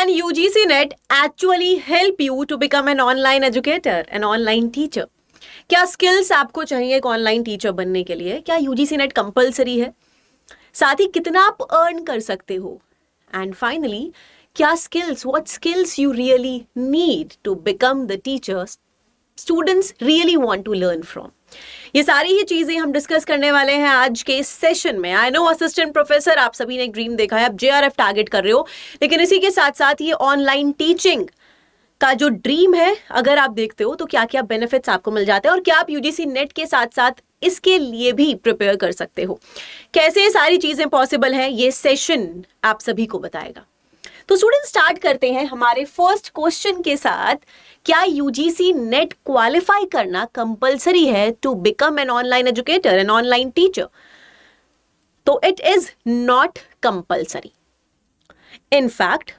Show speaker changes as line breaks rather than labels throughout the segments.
Can UGC NET actually help you to become an online educator, an online teacher? क्या skills आपको चाहिए एक online teacher बनने के लिए? क्या यूजीसी नेट कंपलसरी है? साथ ही कितना आप अर्न कर सकते हो? एंड फाइनली, क्या skills, what skills you really need to become the teacher students really want to learn from? ये सारी ही चीजें हम डिस्कस करने वाले हैं आज के सेशन में। आई नो असिस्टेंट प्रोफेसर, आप सभी ने एक ड्रीम देखा है, आप जेआरएफ टारगेट कर रहे हो, लेकिन इसी के साथ साथ ये ऑनलाइन टीचिंग का जो ड्रीम है, अगर आप देखते हो तो क्या क्या बेनिफिट्स आपको मिल जाते हैं और क्या आप यूजीसी नेट के साथ साथ इसके लिए भी प्रिपेयर कर सकते हो, कैसे ये सारी चीजें पॉसिबल हैं, ये सेशन आप सभी को बताएगा। तो स्टूडेंट, स्टार्ट करते हैं हमारे फर्स्ट क्वेश्चन के साथ। क्या यूजीसी नेट क्वालिफाई करना कंपलसरी है to become an online educator, an online teacher? तो it is not compulsory. In fact,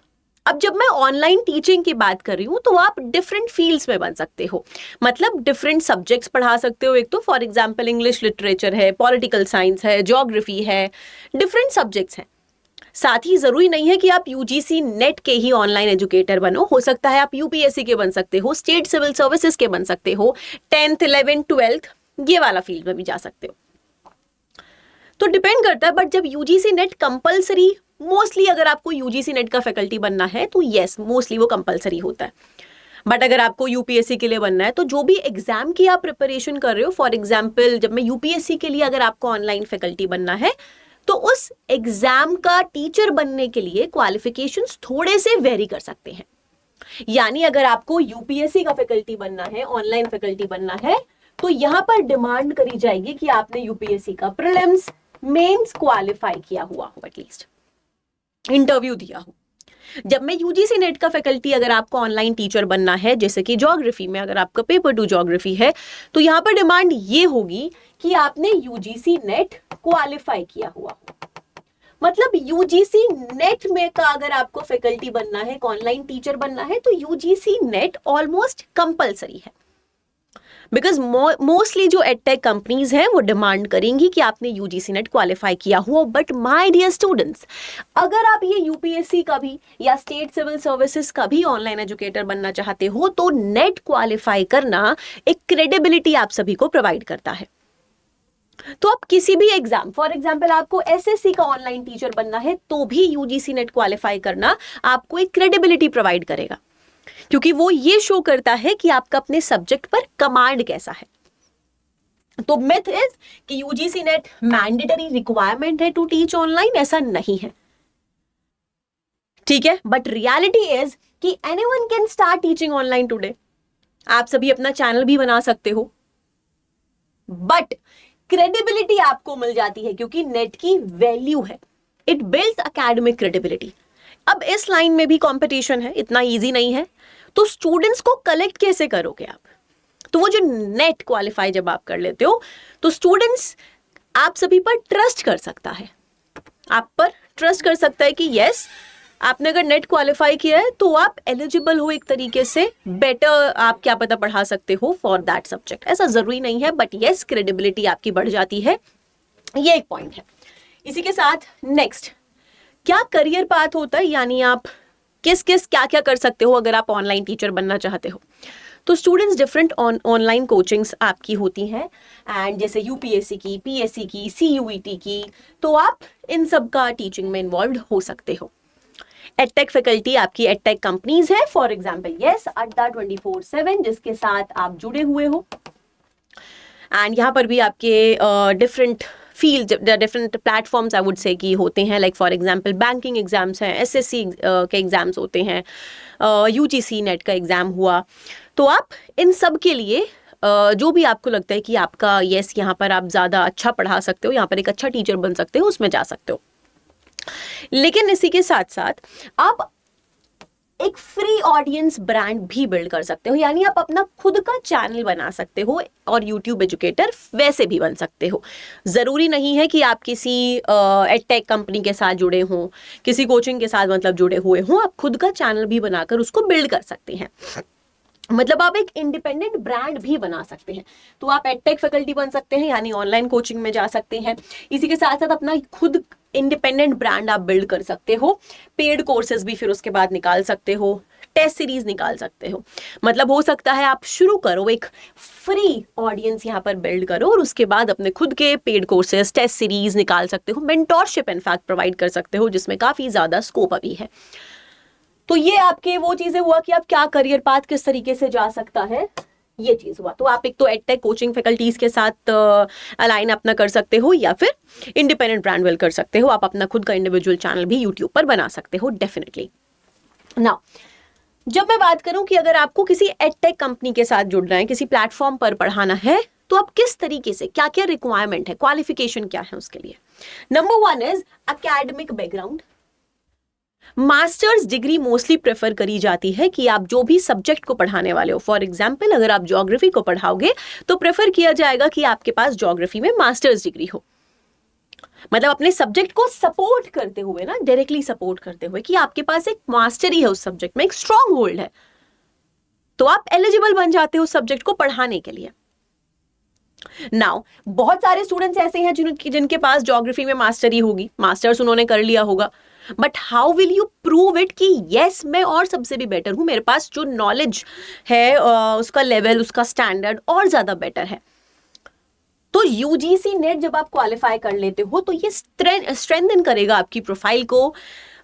अब जब मैं ऑनलाइन टीचिंग की बात कर रही हूं तो आप डिफरेंट फील्ड्स में बन सकते हो, मतलब डिफरेंट सब्जेक्ट्स पढ़ा सकते हो। एक तो फॉर एग्जांपल इंग्लिश लिटरेचर है, पॉलिटिकल साइंस है, ज्योग्राफी है, डिफरेंट सब्जेक्ट्स हैं। साथ ही जरूरी नहीं है कि आप यूजीसी नेट के ही ऑनलाइन एजुकेटर बनो, हो सकता है आप यूपीएससी के बन सकते हो, स्टेट सिविल सर्विसेज के बन सकते हो, 10th 11th 12th ये वाला फील्ड में भी जा सकते हो। तो डिपेंड करता है। बट जब यूजीसी नेट कंपलसरी, मोस्टली अगर आपको यूजीसी नेट का फैकल्टी बनना है तो यस, मोस्टली वो कंपलसरी होता है। बट अगर आपको यूपीएससी के लिए बनना है तो जो भी एग्जाम की आप प्रिपरेशन कर रहे हो, फॉर एग्जाम्पल जब मैं यूपीएससी के लिए अगर आपको ऑनलाइन फैकल्टी बनना है तो उस एग्जाम का टीचर बनने के लिए क्वालिफिकेशंस थोड़े से वेरी कर सकते हैं। यानी अगर आपको यूपीएससी का फैकल्टी बनना है, ऑनलाइन फैकल्टी बनना है, तो यहां पर डिमांड करी जाएगी कि आपने यूपीएससी का प्रीलिम्स, मेंस क्वालिफाई किया हुआ हो, एटलीस्ट इंटरव्यू दिया हो। जब मैं यूजीसी नेट का फैकल्टी, अगर आपको ऑनलाइन टीचर बनना है, जैसे कि ज्योग्राफी में अगर आपका पेपर 2 ज्योग्राफी है, तो यहां पर डिमांड ये होगी कि आपने यूजीसी नेट क्वालिफाई किया हुआ हो। मतलब यूजीसी नेट में का अगर आपको फैकल्टी बनना है, ऑनलाइन टीचर बनना है, तो यूजीसी नेट ऑलमोस्ट कंपलसरी है। बिकॉज मोस्टली जो एडटेक कंपनीज हैं वो डिमांड करेंगी कि आपने यूजीसी नेट क्वालिफाई किया हुआ। बट माय डियर स्टूडेंट्स, अगर आप ये यूपीएससी का भी या स्टेट सिविल सर्विसेज का भी ऑनलाइन एजुकेटर बनना चाहते हो तो नेट क्वालिफाई करना एक क्रेडिबिलिटी आप सभी को प्रोवाइड करता है। तो आप किसी भी एग्जाम, फॉर एग्जाम्पल आपको एसएससी का ऑनलाइन टीचर बनना है तो भी यूजीसी नेट क्वालिफाई करना आपको एक क्रेडिबिलिटी प्रोवाइड करेगा, क्योंकि वो ये शो करता है कि आपका अपने सब्जेक्ट पर कमांड कैसा है। तो मिथ इज कि यूजीसी नेट मैंडेटरी रिक्वायरमेंट है टू टीच ऑनलाइन, ऐसा नहीं है, ठीक है। बट रियलिटी इज कि anyone can start teaching online today. आप सभी अपना चैनल भी बना सकते हो, बट क्रेडिबिलिटी आपको मिल जाती है क्योंकि नेट की वैल्यू है। It builds academic credibility. अब इस लाइन में भी कंपटीशन है, इतना इजी नहीं है। तो स्टूडेंट्स को कलेक्ट कैसे करोगे आप? तो वो जो नेट क्वालिफाई जब आप कर लेते हो तो स्टूडेंट्स आप सभी पर ट्रस्ट कर सकता है, आप पर ट्रस्ट कर सकता है कि यस, आपने अगर नेट क्वालिफाई किया है तो आप एलिजिबल हो एक तरीके से, बेटर आप क्या पता पढ़ा सकते हो फॉर दैट सब्जेक्ट। ऐसा जरूरी नहीं है, बट यस, क्रेडिबिलिटी आपकी बढ़ जाती है। ये एक पॉइंट है। इसी के साथ नेक्स्ट, क्या करियर पाथ होता है, यानी आप किस किस क्या क्या कर सकते हो अगर आप ऑनलाइन टीचर बनना चाहते हो। तो स्टूडेंट्स, डिफरेंट ऑनलाइन कोचिंग्स आपकी होती हैं, एंड जैसे यूपीएससी की, पीएससी की, सीयूईटी की, तो आप इन सब का टीचिंग में इन्वॉल्व हो सकते हो। एडटेक फैकल्टी आपकी एडटेक कंपनीज है, फॉर एग्जाम्पल यस अड्डा 24/7 जिसके साथ आप जुड़े हुए हो। एंड यहाँ पर भी आपके different field, different platforms I would say की होते हैं, like for example banking exams हैं, एसएससी के एग्जाम्स होते हैं, यूजीसी नेट का एग्जाम हुआ। तो आप इन सब के लिए जो भी आपको लगता है कि आपका यस यहाँ पर आप ज़्यादा अच्छा पढ़ा सकते हो, यहाँ पर एक अच्छा टीचर बन सकते हो, उसमें जा सकते हो। लेकिन इसी के साथ साथ आप एक फ्री ऑडियंस ब्रांड भी बिल्ड कर सकते हो, यानी आप अपना खुद का चैनल बना सकते हो और यूट्यूब एजुकेटर वैसे भी बन सकते हो। ज़रूरी नहीं है कि आप किसी एडटेक कंपनी के साथ जुड़े हों, किसी कोचिंग के साथ मतलब जुड़े हुए हों, आप खुद का चैनल भी बनाकर उसको बिल्ड कर सकते हैं। मतलब आप एक इंडिपेंडेंट ब्रांड भी बना सकते हैं। तो आप एडटेक फैकल्टी बन सकते हैं, यानी ऑनलाइन कोचिंग में जा सकते हैं। इसी के साथ साथ अपना खुद इंडिपेंडेंट ब्रांड आप बिल्ड कर सकते हो, पेड कोर्सेज भी फिर उसके बाद निकाल सकते हो, टेस्ट सीरीज निकाल सकते हो। मतलब हो सकता है आप शुरू करो, एक फ्री ऑडियंस यहाँ पर बिल्ड करो और उसके बाद अपने खुद के पेड कोर्सेज, टेस्ट सीरीज निकाल सकते हो, मेंटोरशिप इनफैक्ट प्रोवाइड कर सकते हो, जिसमें काफ़ी ज़्यादा स्कोप अभी है। तो ये आपके वो चीज़ें हुआ कि आप क्या करियर पाथ किस तरीके से जा सकता है, ये चीज़ हुआ। तो आप एक तो एडटेक कोचिंग फैकल्टीज के साथ अलाइन अपना कर सकते हो, या फिर इंडिपेंडेंट ब्रांड बिल्ड कर सकते हो। आप अपना खुद का इंडिविजुअल चैनल भी यूट्यूब पर बना सकते हो डेफिनेटली। नाउ जब मैं बात करूं कि अगर आपको किसी एडटेक कंपनी के साथ जुड़ना है, किसी प्लेटफॉर्म पर पढ़ाना है, तो आप किस तरीके से, क्या क्या रिक्वायरमेंट है, क्वालिफिकेशन क्या है उसके लिए। Number 1 is academic background. Masters degree mostly prefer करी जाती है कि आप जो भी सब्जेक्ट को पढ़ाने वाले हो, फॉर एग्जाम्पल अगर आप ज्योग्राफी को पढ़ाओगे तो प्रेफर किया जाएगा कि आपके पास ज्योग्राफी में मास्टर्स डिग्री हो। मतलब अपने सब्जेक्ट को सपोर्ट करते हुए ना, डायरेक्टली सपोर्ट करते हुए कि आपके पास एक मास्टरी है उस सब्जेक्ट में, एक स्ट्रॉन्ग होल्ड है, तो आप एलिजिबल बन जाते हो उस सब्जेक्ट को पढ़ाने के लिए। नाउ बहुत सारे स्टूडेंट्स ऐसे हैं जिनके पास ज्योग्राफी में मास्टरी होगी, मास्टर्स उन्होंने कर लिया होगा, but how will you prove it कि यस मैं और सबसे भी बेटर हूं, मेरे पास जो नॉलेज है उसका लेवल, उसका स्टैंडर्ड और ज्यादा बेटर है। तो यूजीसी नेट जब आप क्वालिफाई कर लेते हो तो ये स्ट्रेंथन करेगा आपकी प्रोफाइल को,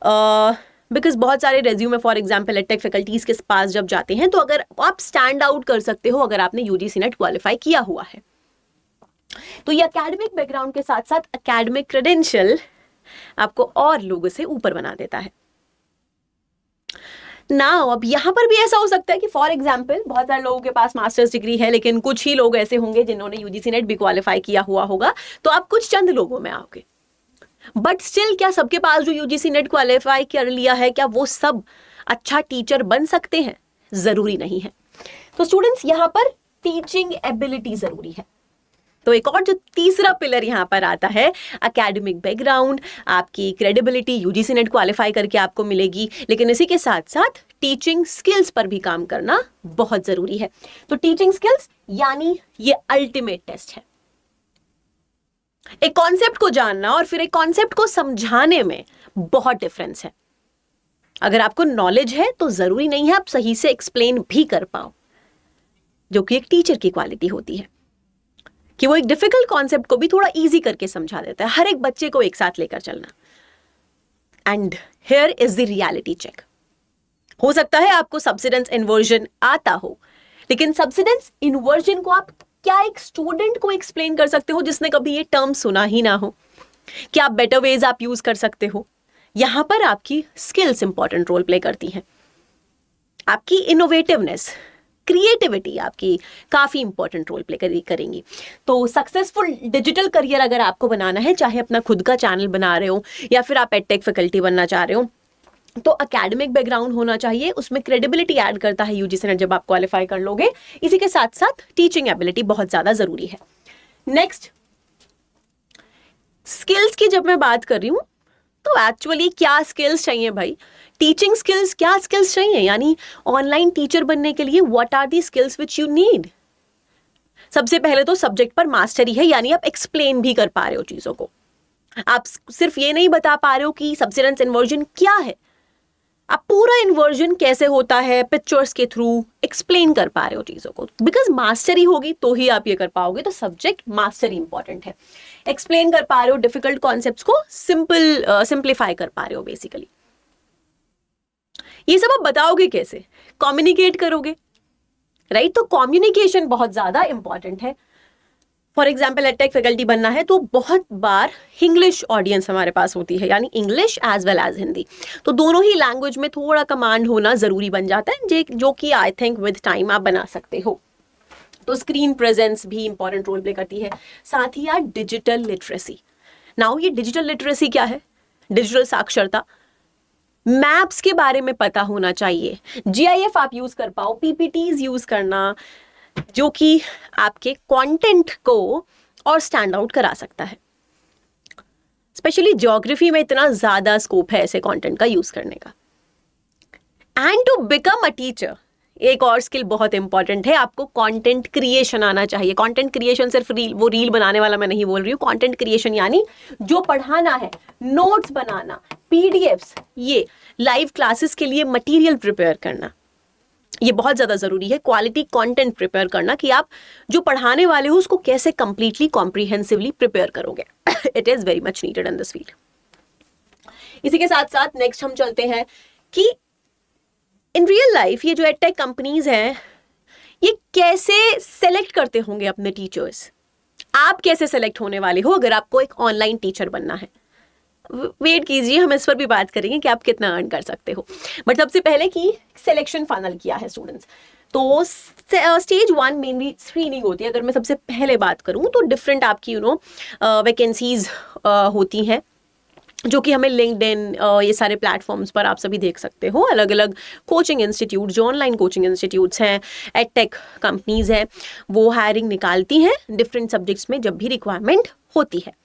बिकॉज बहुत सारे resume for example edtech faculties के पास जब जाते हैं तो अगर आप स्टैंड आउट कर सकते हो अगर आपने यूजीसी नेट क्वालिफाई किया हुआ है। तो ये एकेडमिक बैकग्राउंड के साथ साथ एकेडमिक क्रेडेंशियल आपको और लोगों से ऊपर बना देता है। नाउ अब यहां पर भी ऐसा हो सकता है कि फॉर एग्जाम्पल बहुत सारे लोगों के पास मास्टर्स डिग्री है, लेकिन कुछ ही लोग ऐसे होंगे जिन्होंने यूजीसी नेट भी क्वालिफाई किया हुआ होगा, तो आप कुछ चंद लोगों में आओगे। बट स्टिल क्या सबके पास जो यूजीसी नेट क्वालिफाई कर लिया है, क्या वो सब अच्छा टीचर बन सकते हैं? जरूरी नहीं है। तो स्टूडेंट्स यहां पर टीचिंग एबिलिटी जरूरी है। तो एक और जो तीसरा पिलर यहां पर आता है, एकेडमिक बैकग्राउंड, आपकी क्रेडिबिलिटी यूजीसी नेट क्वालिफाई करके आपको मिलेगी, लेकिन इसी के साथ साथ टीचिंग स्किल्स पर भी काम करना बहुत जरूरी है। तो टीचिंग स्किल्स यानी ये अल्टीमेट टेस्ट है। एक कॉन्सेप्ट को जानना और फिर एक कॉन्सेप्ट को समझाने में बहुत डिफरेंस है। अगर आपको नॉलेज है तो जरूरी नहीं है आप सही से एक्सप्लेन भी कर पाओ, जो कि एक टीचर की क्वालिटी होती है कि वो एक डिफिकल्ट कॉन्सेप्ट को भी थोड़ा इजी करके समझा देता है, हर एक बच्चे को एक साथ लेकर चलना। And here is the reality check. हो सकता है आपको सब्सिडेंस इन्वर्जन आता हो, लेकिन सब्सिडेंस इन्वर्जन को आप क्या एक स्टूडेंट को एक्सप्लेन कर सकते हो जिसने कभी ये टर्म सुना ही ना हो? क्या बेटर वेज आप यूज कर सकते हो? यहां पर आपकी स्किल्स इंपॉर्टेंट रोल प्ले करती हैं। आपकी इनोवेटिवनेस, क्रिएटिविटी आपकी काफी इंपॉर्टेंट रोल प्ले करेंगी। तो सक्सेसफुल डिजिटल करियर अगर आपको बनाना है, चाहे अपना खुद का चैनल बना रहे हो या फिर आप एडटेक फैकल्टी बनना चाह रहे हो, तो एकेडमिक बैकग्राउंड होना चाहिए, उसमें क्रेडिबिलिटी ऐड करता है यूजीसी नेट जब आप क्वालिफाई कर लोगे। इसी के साथ साथ टीचिंग एबिलिटी बहुत ज्यादा जरूरी है। नेक्स्ट, स्किल्स की जब मैं बात कर रही हूं तो एक्चुअली क्या स्किल्स चाहिए भाई? टीचिंग स्किल्स, क्या स्किल्स चाहिए? यानी ऑनलाइन टीचर बनने के लिए what are the skills which you need? सबसे पहले तो सब्जेक्ट पर मास्टरी है, यानी आप एक्सप्लेन भी कर पा रहे हो चीजों को। आप सिर्फ ये नहीं बता पा रहे हो कि सब्सिडेंस इन्वर्जन क्या है, आप पूरा इन्वर्जन कैसे होता है पिक्चर्स के थ्रू एक्सप्लेन कर पा रहे हो चीजों को। बिकॉज मास्टरी होगी तो ही आप ये कर पाओगे, तो सब्जेक्ट मास्टरी इंपॉर्टेंट है। एक्सप्लेन कर पा रहे हो डिफिकल्ट कॉन्सेप्ट्स को, सिंप्लीफाई कर पा रहे हो बेसिकली। ये सब आप बताओगे कैसे? कम्युनिकेट करोगे, राइट? तो कम्युनिकेशन बहुत ज्यादा इंपॉर्टेंट है। फॉर एग्जाम्पल एडटेक फैकल्टी बनना है तो बहुत बार इंग्लिश ऑडियंस हमारे पास होती है, यानी English as well as Hindi, तो दोनों ही लैंग्वेज में थोड़ा कमांड होना जरूरी बन जाता है, जो कि आई थिंक विद टाइम आप बना सकते हो। तो स्क्रीन प्रेजेंस भी इंपॉर्टेंट रोल प्ले करती है। साथ ही यार डिजिटल लिटरेसी। नाउ ये डिजिटल लिटरेसी क्या है? डिजिटल साक्षरता। मैप्स के बारे में पता होना चाहिए, जीआईएफ आप यूज कर पाओ, पीपीटीज यूज करना, जो कि आपके कंटेंट को और स्टैंड आउट करा सकता है। स्पेशली ज्योग्राफी में इतना ज्यादा स्कोप है ऐसे कंटेंट का यूज करने का। And to become a teacher, एक और स्किल बहुत इंपॉर्टेंट है, आपको कंटेंट क्रिएशन आना चाहिए। कंटेंट क्रिएशन सिर्फ रील बनाने वाला मैं नहीं बोल रही हूँ। कंटेंट क्रिएशन यानी जो पढ़ाना है, नोट्स बनाना, पीडीएफ्स, ये लाइव क्लासेस के लिए मटेरियल प्रिपेयर करना, ये बहुत ज़्यादा ज़रूरी है। क्वालिटी कंटेंट प्रिपेयर करना कि आप जो पढ़ाने वाले हो उसको कैसे कंप्लीटली कॉम्प्रिहेंसिवली प्रिपेयर करोगे। It is very much needed in this field. इसी के साथ साथ नेक्स्ट हम चलते हैं कि इन रियल लाइफ ये जो एडटेक कंपनीज हैं ये कैसे सेलेक्ट करते होंगे अपने टीचर्स। आप कैसे सेलेक्ट होने वाले हो अगर आपको एक ऑनलाइन टीचर बनना है? वेट कीजिए, हम इस पर भी बात करेंगे कि आप कितना अर्न कर सकते हो। बट सबसे पहले कि सिलेक्शन फाइनल किया है स्टूडेंट्स, तो स्टेज 1 मेनली स्क्रीनिंग होती है। अगर मैं सबसे पहले बात करूं तो डिफरेंट आपकी वैकेंसीज होती हैं जो कि हमें लिंक्डइन ये सारे प्लेटफॉर्म्स पर आप सभी देख सकते हो। अलग अलग कोचिंग इंस्टीट्यूट, जो ऑनलाइन कोचिंग इंस्टीट्यूट्स हैं, एडटेक कंपनीज हैं, वो हायरिंग निकालती हैं डिफरेंट सब्जेक्ट्स में जब भी रिक्वायरमेंट होती है।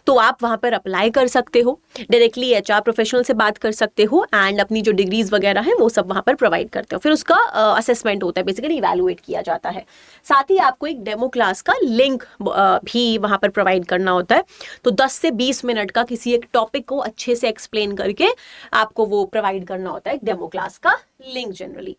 तो आप वहाँ पर अप्लाई कर सकते हो, डायरेक्टली एचआर प्रोफेशनल से बात कर सकते हो एंड अपनी जो डिग्रीज वगैरह हैं वो सब वहाँ पर प्रोवाइड करते हो। फिर उसका असेसमेंट होता है, बेसिकली इवैल्यूएट किया जाता है। साथ ही आपको एक डेमो क्लास का लिंक भी वहाँ पर प्रोवाइड करना होता है। तो 10 से 20 मिनट का किसी एक टॉपिक को अच्छे से एक्सप्लेन करके आपको वो प्रोवाइड करना होता है, एक डेमो क्लास का लिंक जनरली।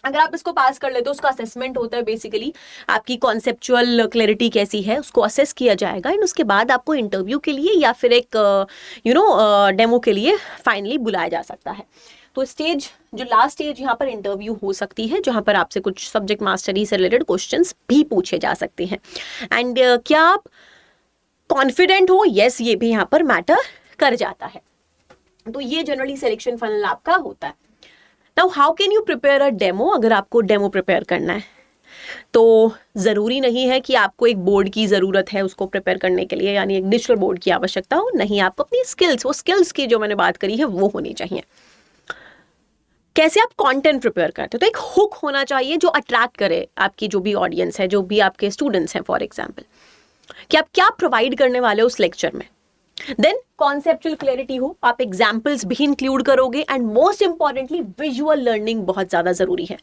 अगर आप इसको पास कर लेते हो, उसका असेसमेंट होता है, बेसिकली आपकी कॉन्सेप्चुअल क्लैरिटी कैसी है उसको असेस किया जाएगा एंड उसके बाद आपको इंटरव्यू के लिए या फिर एक डेमो के लिए फाइनली बुलाया जा सकता है। तो स्टेज, जो लास्ट स्टेज यहाँ पर इंटरव्यू हो सकती है, जहाँ पर आपसे कुछ सब्जेक्ट मास्टरी से रिलेटेड क्वेश्चंस भी पूछे जा सकते हैं। एंड क्या आप कॉन्फिडेंट हो? यस, ये भी यहाँ पर मैटर कर जाता है। तो ये जनरली सिलेक्शन फाइनल आपका होता है। Now how can you prepare a demo? अगर आपको डेमो प्रिपेयर करना है तो ज़रूरी नहीं है कि आपको एक बोर्ड की ज़रूरत है उसको प्रिपेयर करने के लिए, यानी एक डिजिटल बोर्ड की आवश्यकता हो। नहीं, आपको अपनी स्किल्स, वो स्किल्स की जो मैंने बात करी है वो होनी चाहिए। कैसे आप कंटेंट प्रिपेयर करते हो? तो एक हुक होना चाहिए जो अट्रैक्ट करे आपकी जो भी ऑडियंस है, जो भी आपके स्टूडेंट्स हैं, फॉर एग्जाम्पल कि आप क्या प्रोवाइड करने वाले हो उस लेक्चर में। देन कॉन्सेप्चुअल क्लैरिटी हो, आप एग्जाम्पल्स भी इंक्लूड करोगे and most importantly visual learning बहुत ज्यादा जरूरी है।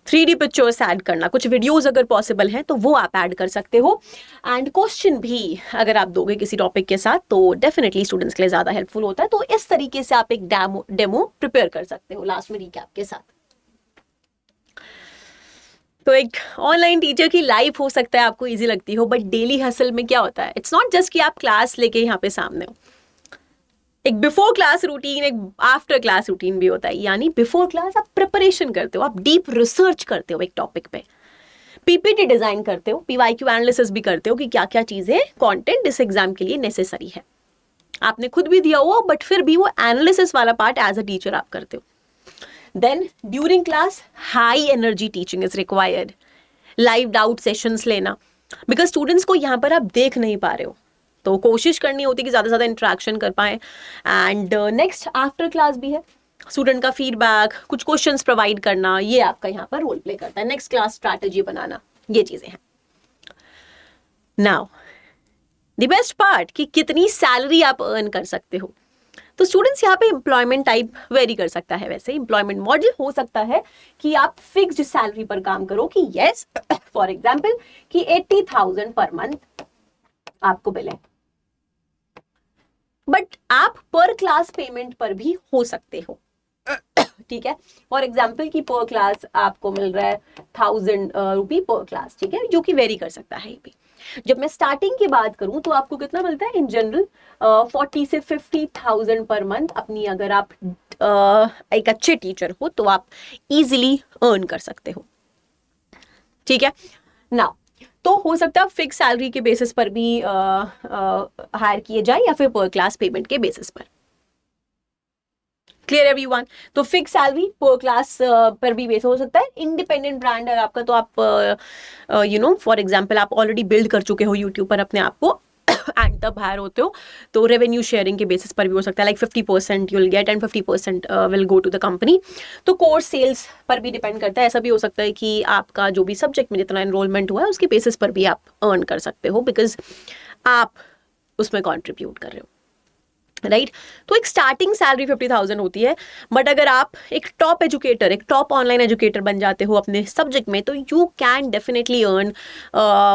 3D पिक्चर्स ऐड करना, कुछ वीडियोस अगर पॉसिबल है तो वो आप ऐड कर सकते हो। एंड क्वेश्चन भी अगर आप दोगे किसी टॉपिक के साथ तो डेफिनेटली स्टूडेंट्स के लिए ज्यादा हेल्पफुल होता है। तो इस तरीके से आप एक डेमो प्रिपेयर कर सकते हो लास्ट में रिकैप के साथ। तो एक ऑनलाइन टीचर की लाइफ हो सकता है आपको इजी लगती हो, बट डेली हसल में क्या होता है, इट्स नॉट जस्ट कि आप क्लास लेके यहाँ पे सामने हो। एक बिफोर क्लास रूटीन, एक आफ्टर क्लास रूटीन भी होता है। यानी बिफोर क्लास आप प्रिपरेशन करते हो, आप डीप रिसर्च करते हो एक टॉपिक पे, पीपीटी डिजाइन करते हो, पीवाईक्यू एनालिसिस भी करते हो कि क्या क्या चीजें कंटेंट इस एग्जाम के लिए नेसेसरी है। आपने खुद भी दिया हुआ बट फिर भी वो एनालिसिस वाला पार्ट एज अ टीचर आप करते हो। Then during class, high energy teaching is required. Live doubt sessions लेना, because students को यहाँ पर आप देख नहीं पा रहे हो, तो कोशिश करनी होती है कि ज़्यादा से ज़्यादा इंट्रैक्शन कर पाएँ। एंड नेक्स्ट आफ्टर क्लास भी है, स्टूडेंट का फीडबैक, कुछ क्वेश्चंस प्रोवाइड करना, ये आपका यहाँ पर रोल प्ले करता है। नेक्स्ट क्लास स्ट्रैटेजी बनाना, ये चीज़ें हैं। नाउ द बेस्ट पार्ट कि कितनी सैलरी आप अर्न कर सकते हो। तो स्टूडेंट्स यहाँ पे एम्प्लॉयमेंट टाइप वेरी कर सकता है। वैसे एम्प्लॉयमेंट मॉडल हो सकता है कि आप फिक्स्ड सैलरी पर काम करो, कि यस फॉर एग्जांपल कि 80,000 पर मंथ आपको मिले, बट आप पर क्लास पेमेंट पर भी हो सकते हो। ठीक है, फॉर एग्जाम्पल कि पर क्लास आपको मिल रहा है 1000 रुपी पर क्लास, ठीक है, जो कि वेरी कर सकता है ये भी। जब मैं स्टार्टिंग की बात करूं तो आपको कितना मिलता है इन जनरल, 40 से 50,000 पर मंथ अपनी, अगर आप एक अच्छे टीचर हो तो आप इजीली अर्न कर सकते हो। ठीक है ना, तो हो सकता है फिक्स सैलरी के बेसिस पर भी हायर किए जाए या फिर पर क्लास पेमेंट के बेसिस पर। Clear everyone? तो फिक्स सैलरी पर क्लास पर भी बेस हो सकता है। इंडिपेंडेंट ब्रांड है आपका तो आप फॉर एग्जांपल आप ऑलरेडी बिल्ड कर चुके हो यूट्यूब पर अपने आप को एंड तब हायर होते हो तो रेवेन्यू शेयरिंग के बेसिस पर भी हो सकता है, like 50% you will get and 50% will go to the company. तो कोर्स सेल्स पर भी डिपेंड करता है। ऐसा भी हो सकता है कि आपका जो भी सब्जेक्ट में जितना एनरोलमेंट हुआ है उसके बेसिस पर भी आप अर्न कर सकते हो, बिकॉज आप उसमें कॉन्ट्रीब्यूट कर रहे हो। राइट तो एक स्टार्टिंग सैलरी 50,000 होती है, बट अगर आप एक टॉप एजुकेटर, एक टॉप ऑनलाइन एजुकेटर बन जाते हो अपने सब्जेक्ट में, तो you can definitely earn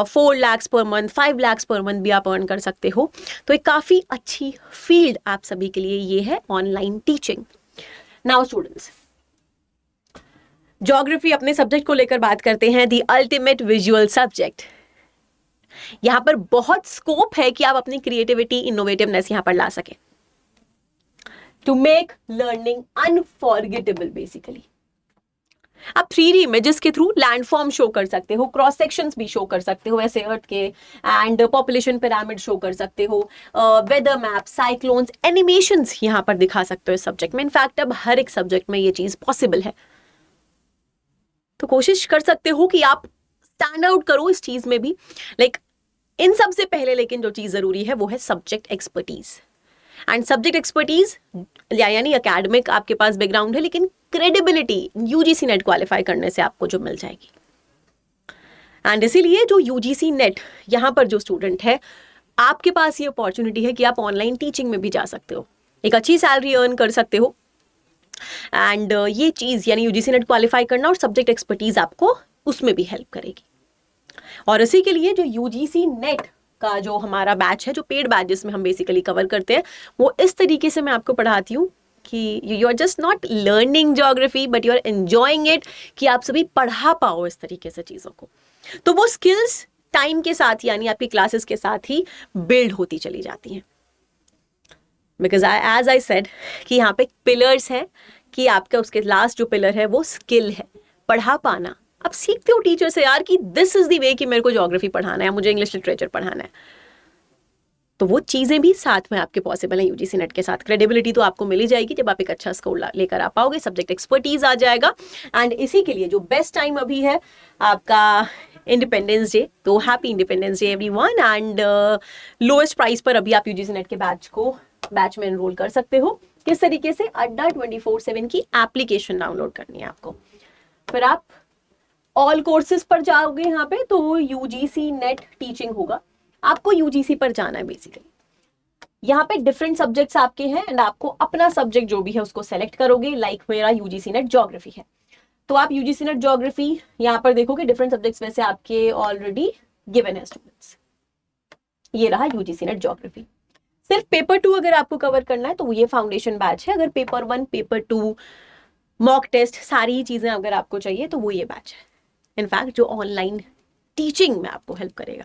4 lakhs per month, 5 lakhs per month भी आप अर्न कर सकते हो। तो एक काफ़ी अच्छी फील्ड आप सभी के लिए ये है online teaching. Now students, geography अपने सब्जेक्ट को लेकर बात करते हैं, द अल्टीमेट विजुअल सब्जेक्ट। यहां पर बहुत स्कोप है कि आप अपनी क्रिएटिविटी, इनोवेटिवनेस यहां पर ला सके to make learning unforgettable. Basically आप 3D इमेजेस के थ्रू लैंडफॉर्म शो कर सकते हो, क्रॉस सेक्शंस भी शो कर सकते हो ऐसे अर्थ के, एंड पॉपुलेशन पिरामिड शो कर सकते हो, वेदर मैप, साइक्लोन्स, एनिमेशंस यहां पर दिखा सकते हो इस सब्जेक्ट में। इनफैक्ट अब हर एक सब्जेक्ट में ये चीज पॉसिबल है, तो कोशिश कर सकते हो कि आप स्टैंड आउट करो इस चीज में भी। लाइक इन सबसे पहले लेकिन जो चीज जरूरी है वो है subject expertise. And subject expertise यानी एकेडमिक आपके पास बैकग्राउंड है, लेकिन क्रेडिबिलिटी यूजीसी नेट क्वालिफाई करने से आपको जो मिल जाएगी। एंड इसीलिए जो यूजीसी नेट यहाँ पर जो स्टूडेंट है, आपके पास ये अपॉर्चुनिटी है कि आप ऑनलाइन टीचिंग में भी जा सकते हो, एक अच्छी सैलरी अर्न कर सकते हो। एंड ये चीज यानी यूजीसी नेट क्वालिफाई करना और सब्जेक्ट एक्सपर्टीज आपको उसमें भी हेल्प करेगी। और इसी के लिए जो यूजीसी नेट का जो हमारा बैच है, जो पेड बैच जिसमें हम बेसिकली कवर करते हैं, वो इस तरीके से मैं आपको पढ़ाती हूँ कि you are just not learning geography but you are enjoying it, कि आप सभी पढ़ा पाओ इस तरीके से चीज़ों को। तो वो स्किल्स टाइम के साथ यानी आपकी क्लासेस के साथ ही बिल्ड होती चली जाती हैं। बिकॉज एज आई सेड कि यहाँ पे पिलर्स हैं, कि आपका उसके लास्ट जो पिलर है वो स्किल है, पढ़ा पाना। आप सीखते हो टीचर से यार कि दिस इज द वे कि मेरे को ज्योग्राफी पढ़ाना है, मुझे इंग्लिश लिटरेचर पढ़ाना है, तो वो चीज़ें भी साथ में आपके पॉसिबल है यूजीसी नेट के साथ। क्रेडिबिलिटी तो आपको मिल ही जाएगी जब आप एक अच्छा स्कोर लेकर आ पाओगे, सब्जेक्ट एक्सपर्टीज आ जाएगा। एंड इसी के लिए जो बेस्ट टाइम अभी है आपका इंडिपेंडेंस डे, तो happy independence day everyone. And lowest price पर अभी आप यूजीसी नेट के बैच में एनरोल कर सकते हो। किस तरीके से? अड्डा 24/7 की एप्लीकेशन डाउनलोड करनी है आपको, फिर आप ऑल कोर्सेज पर जाओगे, यहाँ पे तो यूजीसी नेट टीचिंग होगा, आपको यूजीसी पर जाना है बेसिकली। यहाँ पे डिफरेंट सब्जेक्ट्स आपके हैं एंड आपको अपना सब्जेक्ट जो भी है उसको सेलेक्ट करोगे। लाइक मेरा यूजीसी नेट ज्योग्राफी है, तो आप यूजीसी नेट ज्योग्राफी यहाँ पर देखोगे, डिफरेंट सब्जेक्ट्स में से आपके ऑलरेडी गिवन है स्टूडेंट्स। ये रहा यूजीसी नेट ज्योग्राफी। सिर्फ पेपर 2 अगर आपको कवर करना है तो ये फाउंडेशन बैच है। अगर पेपर 1, पेपर 2, मॉक टेस्ट, सारी चीजें अगर आपको चाहिए तो वो ये बैच है। इनफैक्ट जो ऑनलाइन टीचिंग में आपको हेल्प करेगा,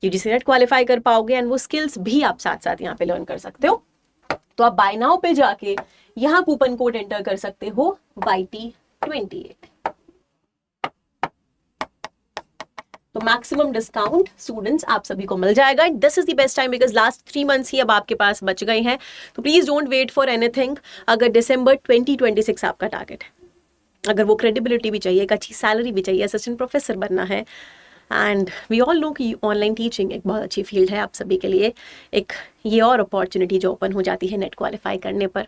यूजीसी नेट क्वालिफाई कर पाओगे एंड वो स्किल्स भी आप साथ साथ यहाँ पे लर्न कर सकते हो। तो आप बाय नाउ पे जाके यहाँ कूपन कोड एंटर कर सकते हो YT28, तो मैक्सिमम डिस्काउंट स्टूडेंट्स आप सभी को मिल जाएगा। This is the best time because last 3 months ही अब आपके पास बच गए हैं, तो please don't wait for anything. अगर दिसंबर 2026 आपका टारगेट है, अगर वो क्रेडिबिलिटी भी चाहिए, एक अच्छी सैलरी भी चाहिए, असिस्टेंट प्रोफेसर बनना है, एंड वी ऑल नो कि ऑनलाइन टीचिंग एक बहुत अच्छी फील्ड है आप सभी के लिए, एक ये और अपॉर्चुनिटी जो ओपन हो जाती है नेट क्वालिफाई करने पर,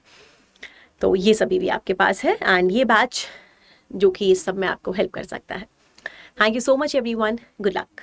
तो ये सभी भी आपके पास है एंड ये बैच जो कि इस सब में आपको हेल्प कर सकता है। Thank you so much everyone, good luck.